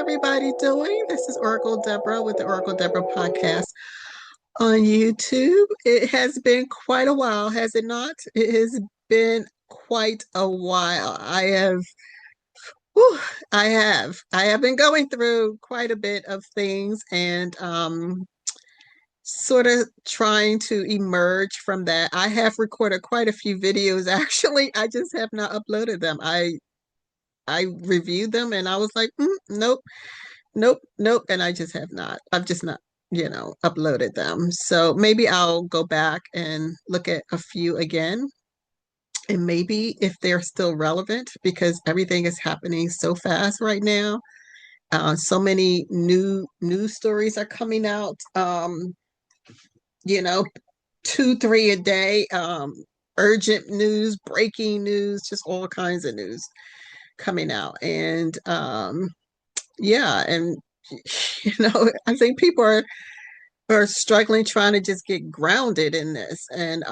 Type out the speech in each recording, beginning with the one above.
everybody doing? This is Oracle Deborah with the Oracle Deborah podcast on YouTube. It has been quite a while, has it not? It has been quite a while. Whew, I have been going through quite a bit of things and sort of trying to emerge from that. I have recorded quite a few videos actually. I just have not uploaded them. I reviewed them and I was like, nope, nope. And I just have not. I've just not, uploaded them. So maybe I'll go back and look at a few again. And maybe if they're still relevant, because everything is happening so fast right now. So many new news stories are coming out. You know, two, three a day. Urgent news, breaking news, just all kinds of news coming out. And yeah, and I think people are struggling trying to just get grounded in this. And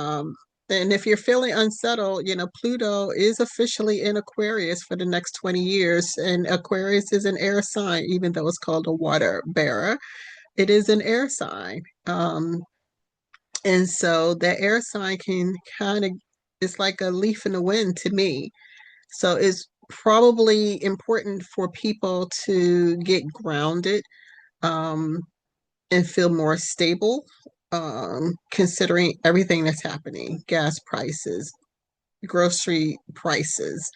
if you're feeling unsettled, Pluto is officially in Aquarius for the next 20 years. And Aquarius is an air sign, even though it's called a water bearer. It is an air sign. And so that air sign can kind of, it's like a leaf in the wind to me. So it's probably important for people to get grounded um, and feel more stable, considering everything that's happening, gas prices, grocery prices,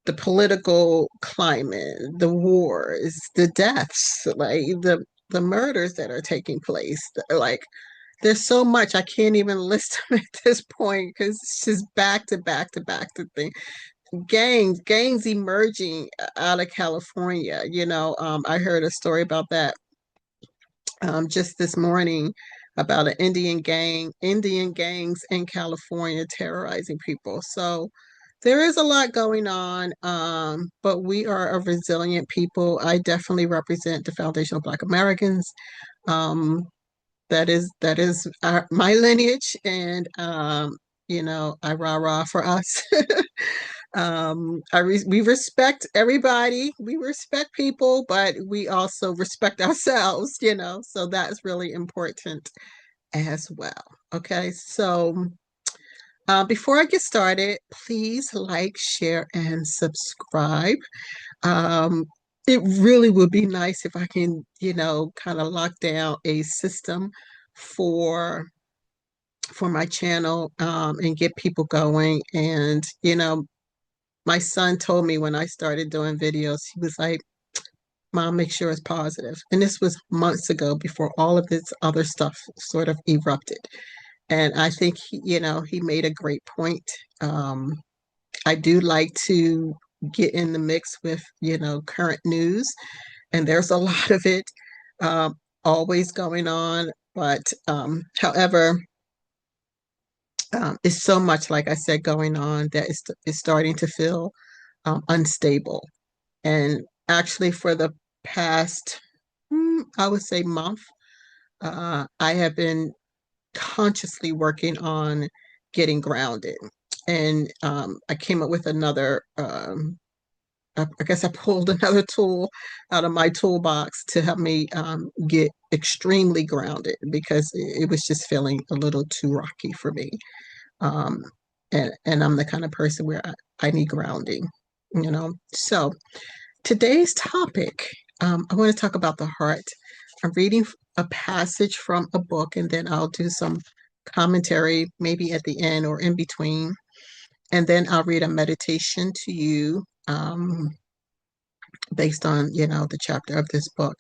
the political climate, the wars, the deaths, like the murders that are taking place. Like there's so much I can't even list them at this point because it's just back to back to back to things. Gangs emerging out of California. I heard a story about that just this morning about an Indian gangs in California terrorizing people. So there is a lot going on, but we are a resilient people. I definitely represent the Foundation of Black Americans. Um, that is my lineage, and I rah rah for us. We respect everybody. We respect people, but we also respect ourselves, so that's really important as well. Okay, so before I get started, please like, share, and subscribe. Um, it really would be nice if I can, kind of lock down a system for my channel and get people going. And my son told me when I started doing videos, he was like, Mom, make sure it's positive. And this was months ago before all of this other stuff sort of erupted. And I think, he made a great point. I do like to get in the mix with, current news. And there's a lot of it always going on. But however, it's so much, like I said, going on that it's starting to feel unstable. And actually, for the past, I would say, month, I have been consciously working on getting grounded. And I came up with another, I guess I pulled another tool out of my toolbox to help me get extremely grounded because it was just feeling a little too rocky for me. Um, and I'm the kind of person where I need grounding, So today's topic, I want to talk about the heart. I'm reading a passage from a book, and then I'll do some commentary, maybe at the end or in between. And then I'll read a meditation to you based on, the chapter of this book.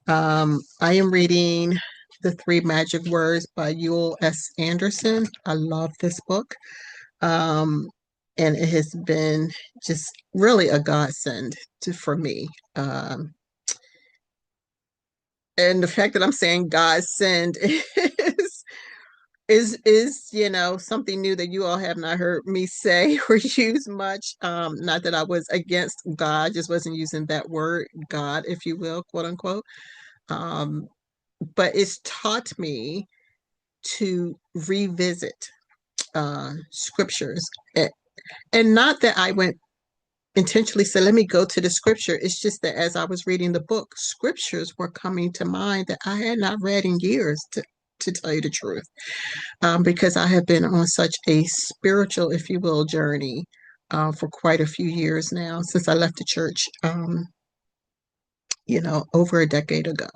I am reading The Three Magic Words by Uell Andersen. I love this book. And it has been just really a godsend for me. And the fact that I'm saying godsend is something new that you all have not heard me say or use much. Not that I was against God, just wasn't using that word God, if you will, quote unquote. But it's taught me to revisit scriptures, and not that I went intentionally said, let me go to the scripture. It's just that as I was reading the book, scriptures were coming to mind that I had not read in years, to tell you the truth, because I have been on such a spiritual, if you will, journey for quite a few years now, since I left the church, over a decade ago.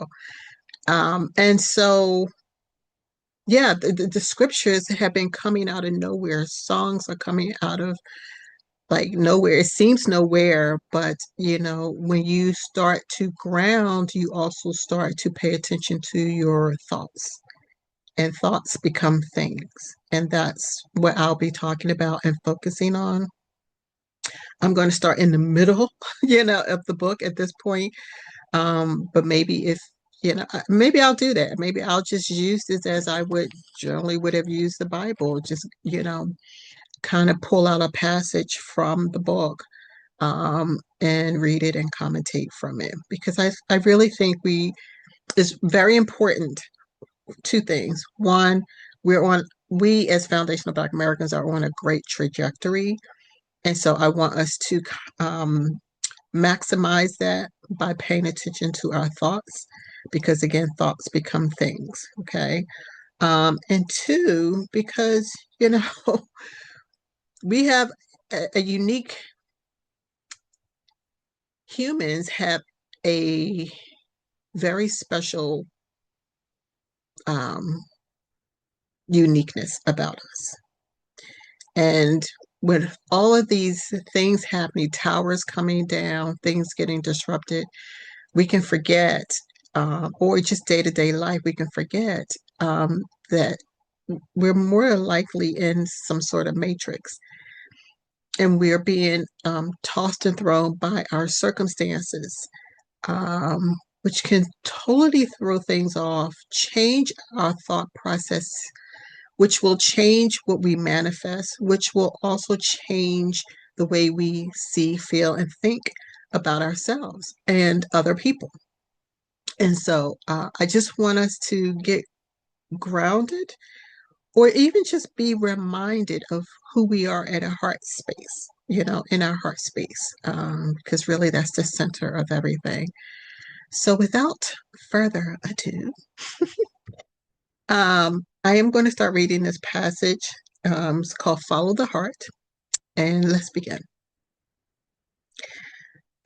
And so, yeah, the scriptures have been coming out of nowhere. Songs are coming out of like nowhere. It seems nowhere, but when you start to ground, you also start to pay attention to your thoughts, and thoughts become things. And that's what I'll be talking about and focusing on. I'm going to start in the middle, of the book at this point. But maybe if maybe I'll do that. Maybe I'll just use this as I would generally would have used the Bible. Just kind of pull out a passage from the book, and read it and commentate from it, because I really think it's very important. Two things. One, we as foundational Black Americans are on a great trajectory. And so I want us to um, maximize that by paying attention to our thoughts, because again, thoughts become things. Okay. And two, because, we have a unique, humans have a very special um, uniqueness about us. And with all of these things happening, towers coming down, things getting disrupted, we can forget, or just day to day life, we can forget that we're more likely in some sort of matrix, and we're being tossed and thrown by our circumstances, which can totally throw things off, change our thought process, which will change what we manifest, which will also change the way we see, feel, and think about ourselves and other people. And so I just want us to get grounded, or even just be reminded of who we are at a heart space, in our heart space, because really that's the center of everything. So without further ado, I am going to start reading this passage. It's called Follow the Heart, and let's begin.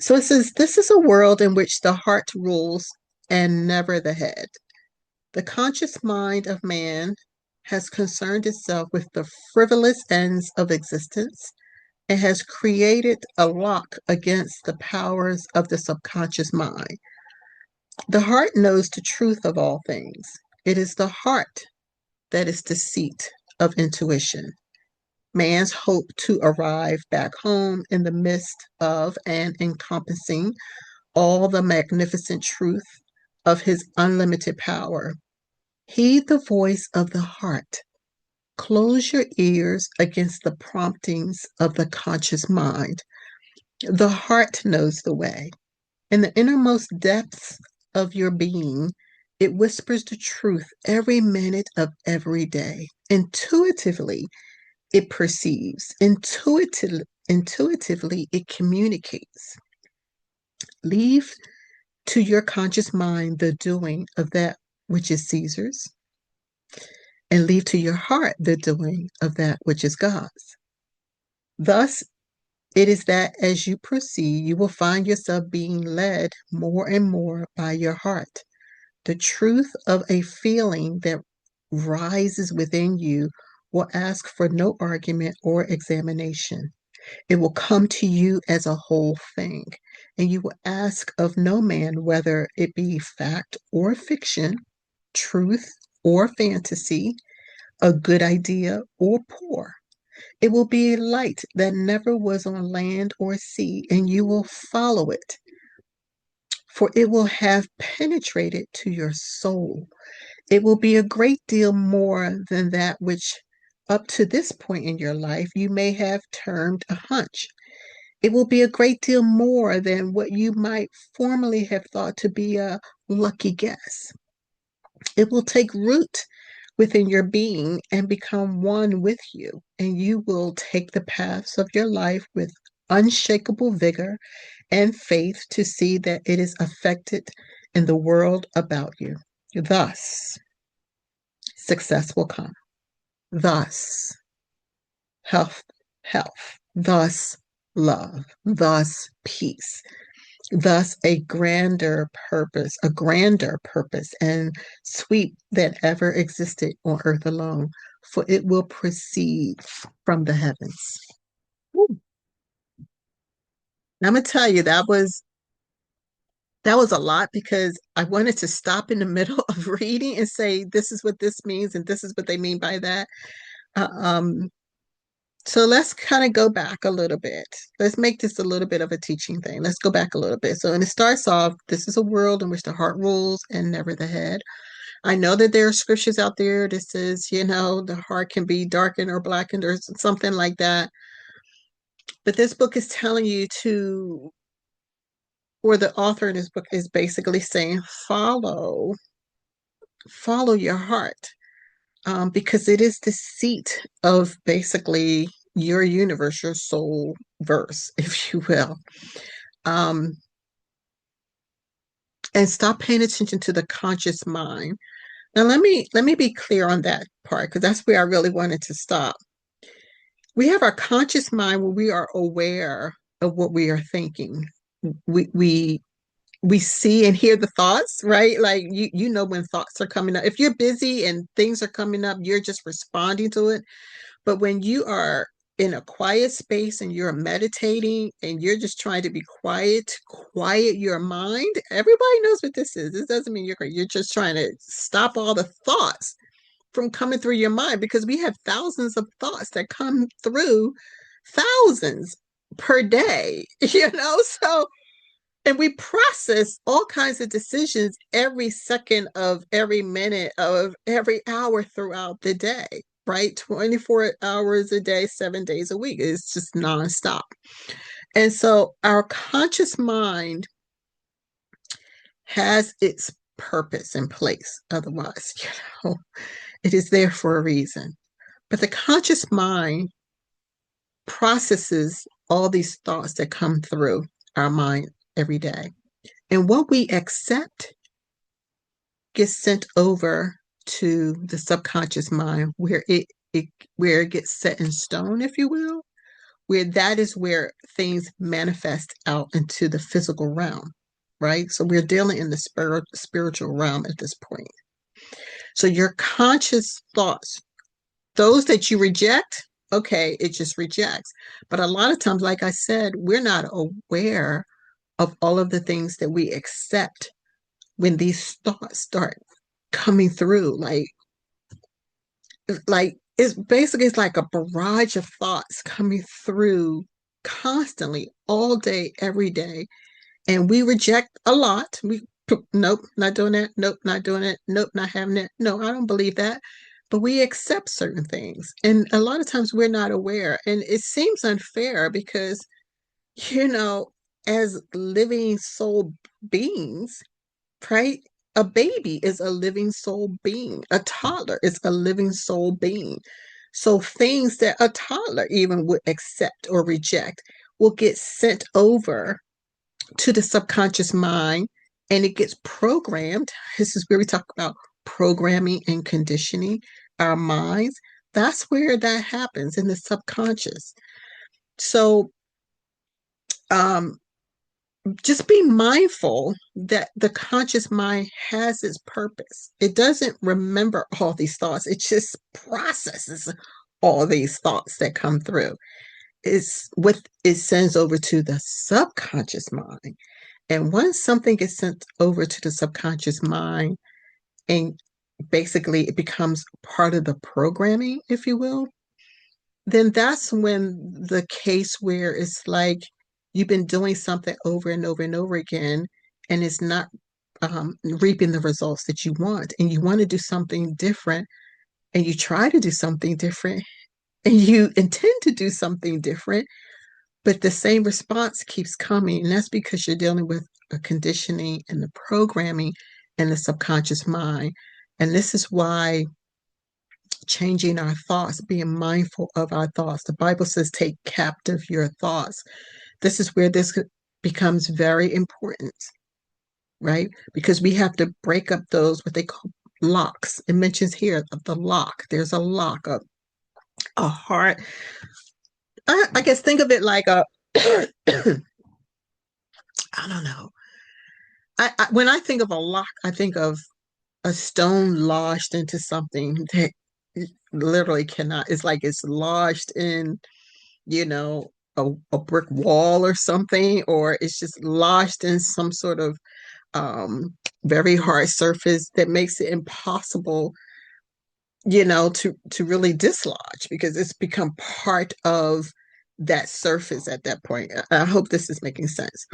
So it says, this is a world in which the heart rules and never the head. The conscious mind of man has concerned itself with the frivolous ends of existence and has created a lock against the powers of the subconscious mind. The heart knows the truth of all things. It is the heart that is the seat of intuition. Man's hope to arrive back home in the midst of and encompassing all the magnificent truth of his unlimited power. Heed the voice of the heart. Close your ears against the promptings of the conscious mind. The heart knows the way. In the innermost depths of your being, it whispers the truth every minute of every day. Intuitively, it perceives. Intuitively, it communicates. Leave to your conscious mind the doing of that which is Caesar's, and leave to your heart the doing of that which is God's. Thus, it is that as you proceed, you will find yourself being led more and more by your heart. The truth of a feeling that rises within you will ask for no argument or examination. It will come to you as a whole thing, and you will ask of no man whether it be fact or fiction, truth or fantasy, a good idea or poor. It will be a light that never was on land or sea, and you will follow it, for it will have penetrated to your soul. It will be a great deal more than that which, up to this point in your life, you may have termed a hunch. It will be a great deal more than what you might formerly have thought to be a lucky guess. It will take root within your being and become one with you, and you will take the paths of your life with unshakable vigor and faith to see that it is affected in the world about you. Thus, success will come. Thus, health, health. Thus, love. Thus, peace. Thus, a grander purpose and sweep that ever existed on earth alone, for it will proceed from the heavens. Ooh. I'm gonna tell you that was a lot because I wanted to stop in the middle of reading and say, this is what this means, and this is what they mean by that. Uh, um, so let's kind of go back a little bit. Let's make this a little bit of a teaching thing. Let's go back a little bit. So, and it starts off, this is a world in which the heart rules and never the head. I know that there are scriptures out there that says, the heart can be darkened or blackened or something like that. But this book is telling you to, or the author in this book is basically saying, follow your heart, because it is the seat of basically your universe, your soul verse, if you will. Um, and stop paying attention to the conscious mind. Now let me be clear on that part because that's where I really wanted to stop. We have our conscious mind where we are aware of what we are thinking. We see and hear the thoughts, right? Like you know when thoughts are coming up. If you're busy and things are coming up, you're just responding to it. But when you are in a quiet space and you're meditating and you're just trying to be quiet your mind, everybody knows what this is. This doesn't mean you're just trying to stop all the thoughts from coming through your mind because we have thousands of thoughts that come through, thousands per day, so and we process all kinds of decisions every second of every minute of every hour throughout the day, right? 24 hours a day, 7 days a week. It's just nonstop. And so our conscious mind has its purpose in place. Otherwise, it is there for a reason. But the conscious mind processes all these thoughts that come through our mind every day. And what we accept gets sent over to the subconscious mind where it gets set in stone, if you will, where that is where things manifest out into the physical realm, right? So we're dealing in the spiritual realm at this point. So your conscious thoughts, those that you reject, okay, it just rejects. But a lot of times, like I said, we're not aware of all of the things that we accept when these thoughts start coming through. Like it's like a barrage of thoughts coming through constantly all day, every day. And we reject a lot. Nope, not doing that. Nope, not doing it. Nope, not having it. No, I don't believe that. But we accept certain things. And a lot of times we're not aware. And it seems unfair because, you know, as living soul beings, right? A baby is a living soul being. A toddler is a living soul being. So things that a toddler even would accept or reject will get sent over to the subconscious mind and it gets programmed. This is where we talk about programming and conditioning our minds. That's where that happens in the subconscious. So, um, just be mindful that the conscious mind has its purpose. It doesn't remember all these thoughts, it just processes all these thoughts that come through. It's what it sends over to the subconscious mind. And once something gets sent over to the subconscious mind, and basically it becomes part of the programming, if you will, then that's when the case where it's like you've been doing something over and over and over again, and it's not reaping the results that you want, and you want to do something different, and you try to do something different, and you intend to do something different, but the same response keeps coming, and that's because you're dealing with a conditioning and the programming and the subconscious mind. And this is why changing our thoughts, being mindful of our thoughts. The Bible says, take captive your thoughts. This is where this becomes very important, right? Because we have to break up those, what they call locks. It mentions here the lock. There's a lock, a heart. I guess think of it like a, I don't know. When I think of a lock, I think of a stone lodged into something that literally cannot, it's like it's lodged in, you know, a brick wall or something, or it's just lodged in some sort of very hard surface that makes it impossible, to really dislodge because it's become part of that surface at that point. I hope this is making sense.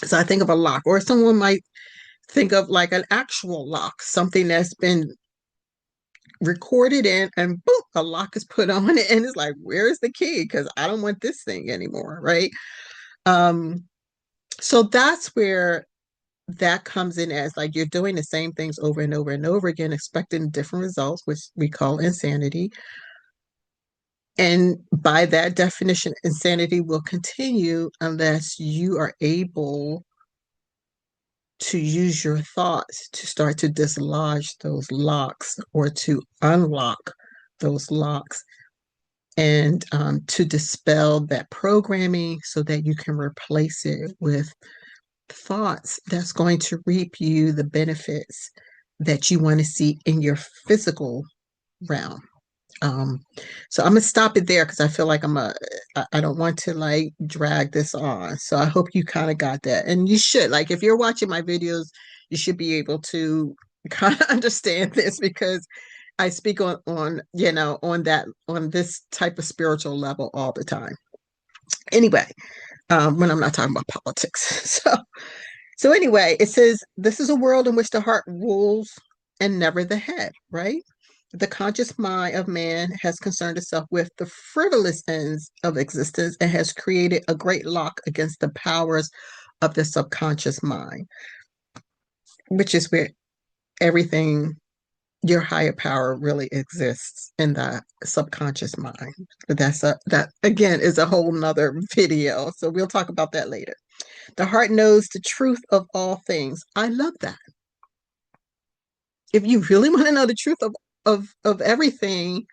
So I think of a lock, or someone might think of like an actual lock, something that's been recorded in, and boom, a lock is put on it, and it's like, where's the key? Because I don't want this thing anymore, right? Um, so that's where that comes in, as like you're doing the same things over and over and over again, expecting different results, which we call insanity. And by that definition, insanity will continue unless you are able to use your thoughts to start to dislodge those locks or to unlock those locks, and to dispel that programming so that you can replace it with thoughts that's going to reap you the benefits that you want to see in your physical realm. Um, so I'm gonna stop it there because I feel like I don't want to like drag this on. So I hope you kind of got that. And you should, like, if you're watching my videos, you should be able to kind of understand this because I speak on this type of spiritual level all the time. Anyway, when I'm not talking about politics. So anyway, it says this is a world in which the heart rules and never the head, right? The conscious mind of man has concerned itself with the frivolous ends of existence and has created a great lock against the powers of the subconscious mind, which is where everything, your higher power really exists in the subconscious mind. But that again is a whole nother video. So we'll talk about that later. The heart knows the truth of all things. I love that. If you really want to know the truth of everything,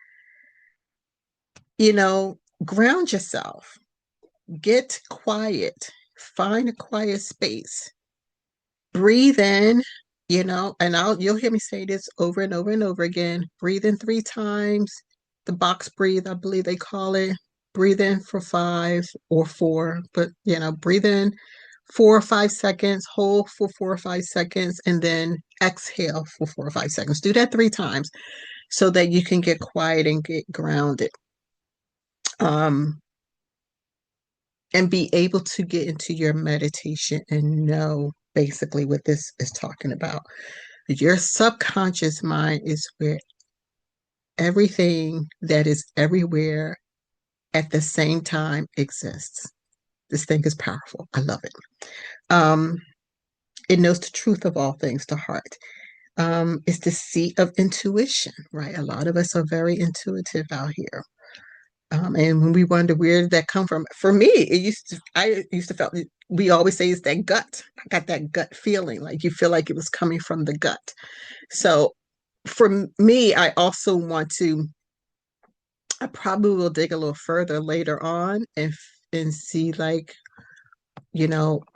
ground yourself, get quiet, find a quiet space, breathe in, and you'll hear me say this over and over and over again. Breathe in 3 times. The box breathe, I believe they call it. Breathe in for 5 or 4, but breathe in 4 or 5 seconds, hold for 4 or 5 seconds, and then exhale for 4 or 5 seconds. Do that 3 times so that you can get quiet and get grounded. And be able to get into your meditation and know basically what this is talking about. Your subconscious mind is where everything that is everywhere at the same time exists. This thing is powerful. I love it. It knows the truth of all things, the heart. It's the seat of intuition, right? A lot of us are very intuitive out here. And when we wonder where did that come from, for me, I used to feel, we always say it's that gut. I got that gut feeling, like you feel like it was coming from the gut. So for me, I also want to, I probably will dig a little further later on and see like,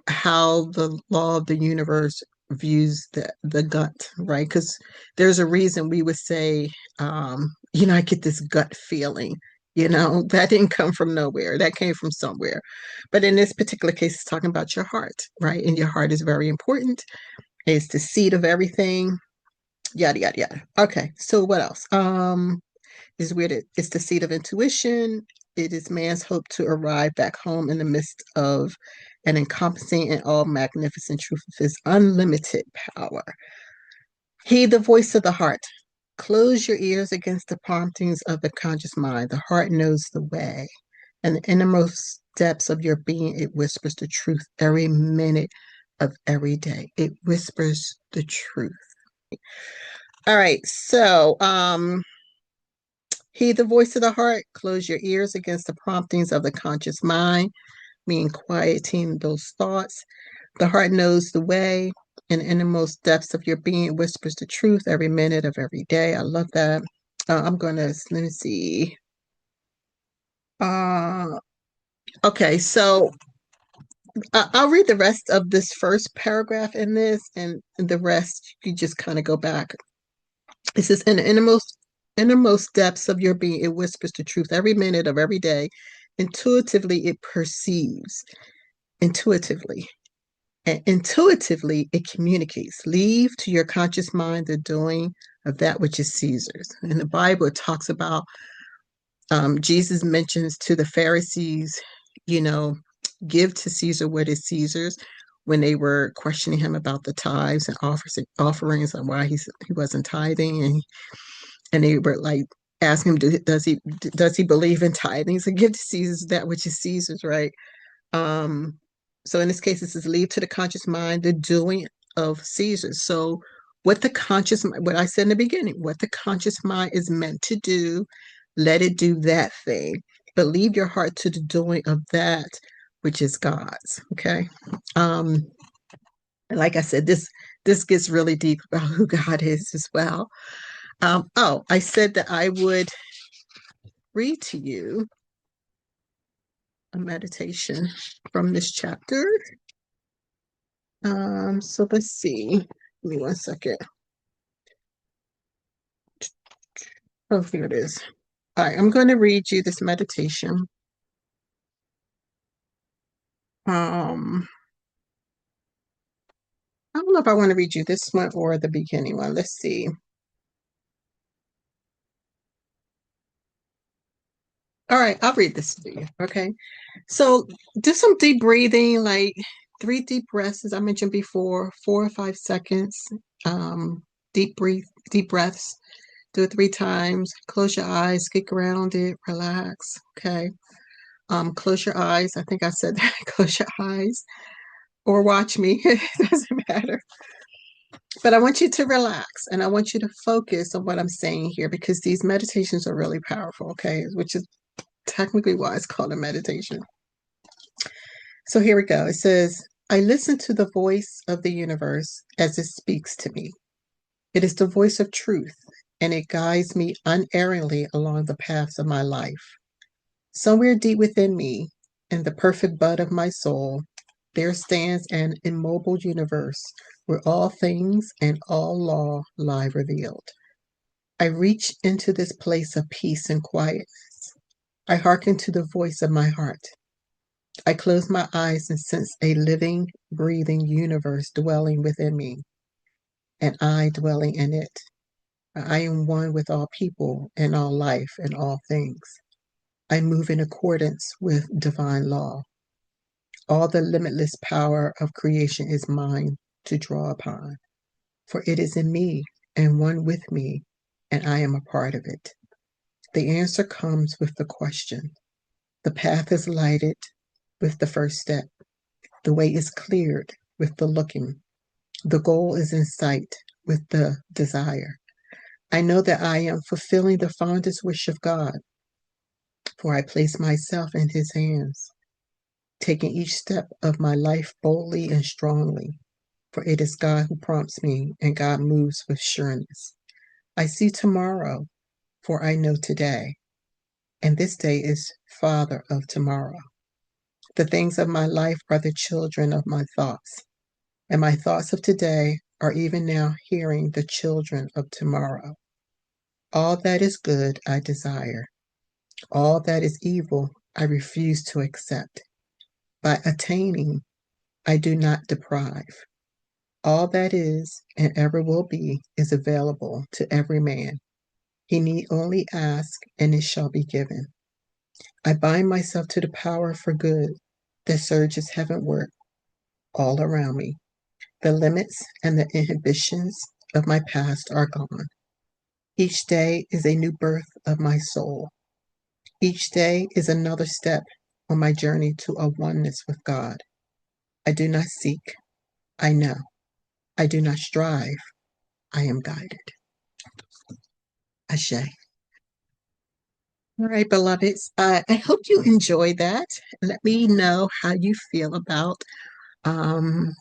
how the law of the universe views the gut, right? Because there's a reason we would say, I get this gut feeling. That didn't come from nowhere. That came from somewhere. But in this particular case, it's talking about your heart, right? And your heart is very important. It's the seat of everything, yada, yada, yada. Okay, so what else? Is weird. It's the seat of intuition. It is man's hope to arrive back home in the midst of an encompassing and all magnificent truth of his unlimited power. Heed the voice of the heart. Close your ears against the promptings of the conscious mind. The heart knows the way. And the innermost depths of your being, it whispers the truth every minute of every day. It whispers the truth. All right. So, Heed the voice of the heart. Close your ears against the promptings of the conscious mind, meaning quieting those thoughts. The heart knows the way. In the innermost depths of your being, it whispers the truth every minute of every day. I love that. I'm going to, let me see. Okay, so I'll read the rest of this first paragraph in this, and the rest you just kind of go back. It says, in the innermost depths of your being, it whispers the truth every minute of every day. Intuitively, it perceives. Intuitively. And intuitively, it communicates. Leave to your conscious mind the doing of that which is Caesar's. In the Bible, it talks about Jesus mentions to the Pharisees, you know, give to Caesar what is Caesar's, when they were questioning him about the tithes and offerings and why he wasn't tithing, and they were like asking him, does he believe in tithing? So give to Caesar's that which is Caesar's, right? Um, so in this case, this is leave to the conscious mind the doing of Caesar. So what I said in the beginning, what the conscious mind is meant to do, let it do that thing. But leave your heart to the doing of that which is God's. Okay. Um, and like I said, this gets really deep about who God is as well. I said that I would read to you a meditation from this chapter. So let's see. Give me 1 second. Oh, here it is. All right, I'm going to read you this meditation. Um, I don't know if I want to read you this one or the beginning one. Let's see. All right, I'll read this to you. Okay. So do some deep breathing, like 3 deep breaths, as I mentioned before, 4 or 5 seconds. Um, deep breaths. Do it 3 times. Close your eyes, get grounded, relax. Okay. Close your eyes. I think I said that. Close your eyes or watch me. It doesn't matter. But I want you to relax and I want you to focus on what I'm saying here because these meditations are really powerful, okay? Which is technically why it's called a meditation. So here we go. It says, I listen to the voice of the universe as it speaks to me. It is the voice of truth, and it guides me unerringly along the paths of my life. Somewhere deep within me, in the perfect bud of my soul, there stands an immobile universe where all things and all law lie revealed. I reach into this place of peace and quietness. I hearken to the voice of my heart. I close my eyes and sense a living, breathing universe dwelling within me, and I dwelling in it. I am one with all people and all life and all things. I move in accordance with divine law. All the limitless power of creation is mine to draw upon, for it is in me and one with me, and I am a part of it. The answer comes with the question. The path is lighted with the first step. The way is cleared with the looking. The goal is in sight with the desire. I know that I am fulfilling the fondest wish of God, for I place myself in His hands, taking each step of my life boldly and strongly, for it is God who prompts me, and God moves with sureness. I see tomorrow, for I know today, and this day is father of tomorrow. The things of my life are the children of my thoughts, and my thoughts of today are even now hearing the children of tomorrow. All that is good I desire. All that is evil I refuse to accept. By attaining, I do not deprive. All that is and ever will be is available to every man. He need only ask, and it shall be given. I bind myself to the power for good that surges heavenward all around me. The limits and the inhibitions of my past are gone. Each day is a new birth of my soul. Each day is another step on my journey to a oneness with God. I do not seek, I know. I do not strive, I am guided. Ashe. All right, beloveds. I hope you enjoy that. Let me know how you feel about um,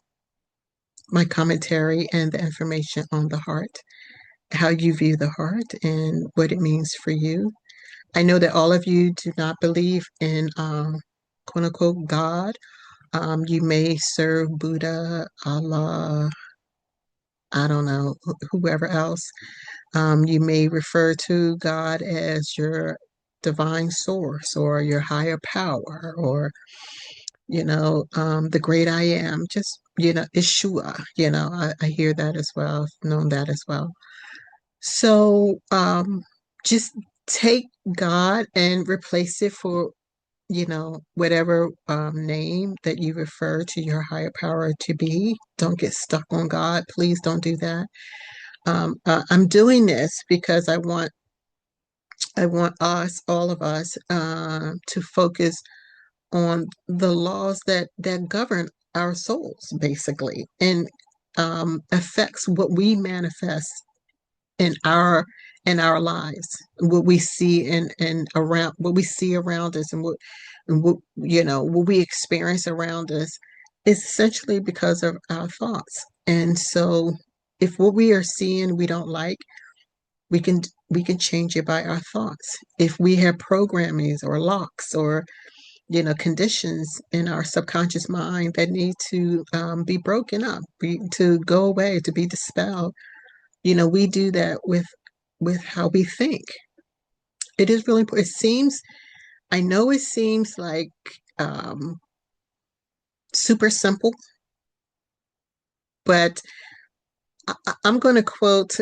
my commentary and the information on the heart, how you view the heart and what it means for you. I know that all of you do not believe in quote unquote God. You may serve Buddha, Allah, I don't know, whoever else. You may refer to God as your divine source or your higher power or, the great I am, just, Yeshua, I hear that as well, I've known that as well. So just take God and replace it for, whatever name that you refer to your higher power to be. Don't get stuck on God. Please don't do that. I'm doing this because I want us, all of us, to focus on the laws that govern our souls, basically, and affects what we manifest in our lives, what we see and around, what we see around us, and what we experience around us is essentially because of our thoughts. And so, if what we are seeing we don't like, we can we can change it by our thoughts. If we have programmings or locks or conditions in our subconscious mind that need to be broken up, to go away, to be dispelled, we do that with how we think. It is really important. I know it seems like um, super simple, but I'm going to quote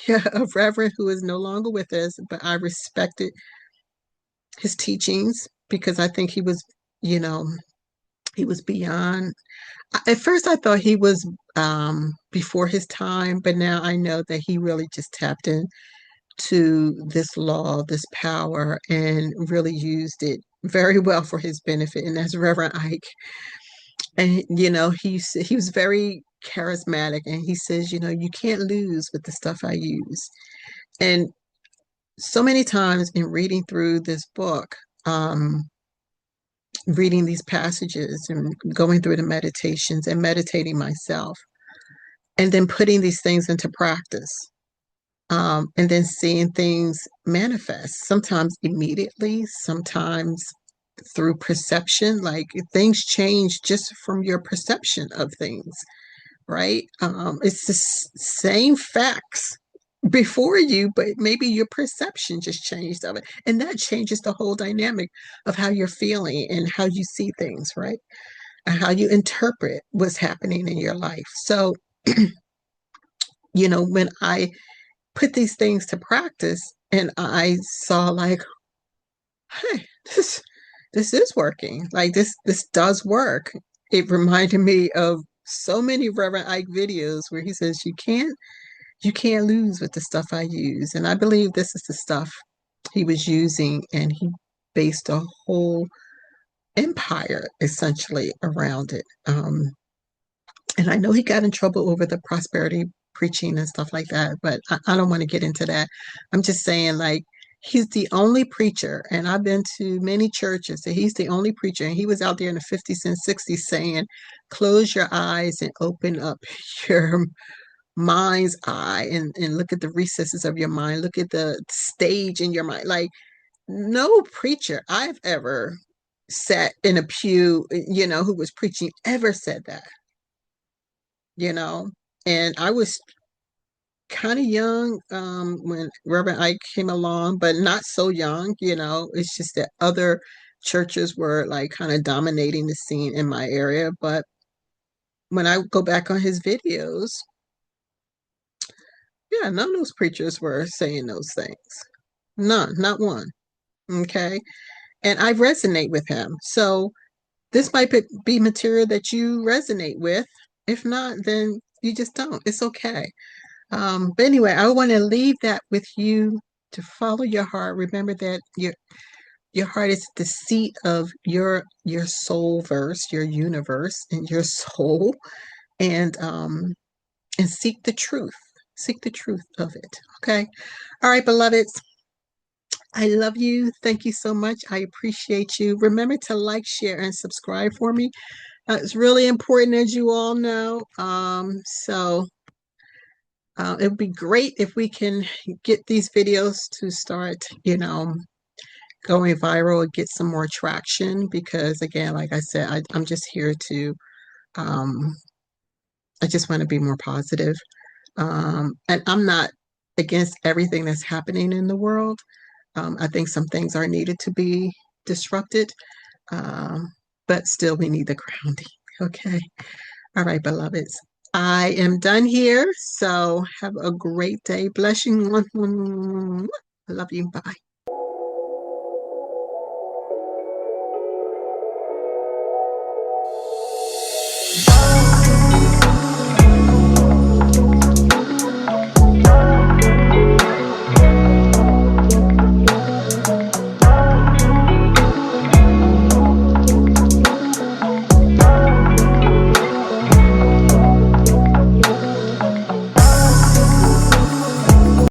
a reverend who is no longer with us, but I respected his teachings because I think you know, he was beyond. At first, I thought he was before his time, but now I know that he really just tapped in to this law, this power, and really used it very well for his benefit. And that's Reverend Ike. And he was very charismatic, and he says, you can't lose with the stuff I use. And so many times in reading through this book, reading these passages and going through the meditations and meditating myself, and then putting these things into practice. And then seeing things manifest, sometimes immediately, sometimes through perception, like things change just from your perception of things, right? It's the same facts before you, but maybe your perception just changed of it. And that changes the whole dynamic of how you're feeling and how you see things, right? And how you interpret what's happening in your life. So, when I put these things to practice and I saw like, hey, this is working. Like this does work. It reminded me of so many Reverend Ike videos where he says you can't lose with the stuff I use. And I believe this is the stuff he was using, and he based a whole empire essentially around it. And I know he got in trouble over the prosperity preaching and stuff like that, but I don't want to get into that. I'm just saying, like, he's the only preacher, and I've been to many churches, and he's the only preacher, and he was out there in the 50s and 60s saying, close your eyes and open up your mind's eye and look at the recesses of your mind, look at the stage in your mind. Like, no preacher I've ever sat in a pew, who was preaching ever said that, you know. And I was kind of young when Reverend Ike came along, but not so young, It's just that other churches were like kind of dominating the scene in my area. But when I go back on his videos, yeah, none of those preachers were saying those things. None, not one. Okay. And I resonate with him. So this might be material that you resonate with. If not, then you just don't. It's okay. But anyway, I want to leave that with you to follow your heart. Remember that your heart is the seat of your soul verse, your universe, and your soul, and seek the truth. Seek the truth of it. Okay. All right, beloveds. I love you. Thank you so much. I appreciate you. Remember to like, share, and subscribe for me. It's really important, as you all know. It would be great if we can get these videos to start, going viral and get some more traction because, again, like I said, I'm just here to, um, I just want to be more positive. And I'm not against everything that's happening in the world. I think some things are needed to be disrupted, um, but still we need the grounding. Okay. All right, beloveds. I am done here. So have a great day. Bless you. I love you. Bye-bye.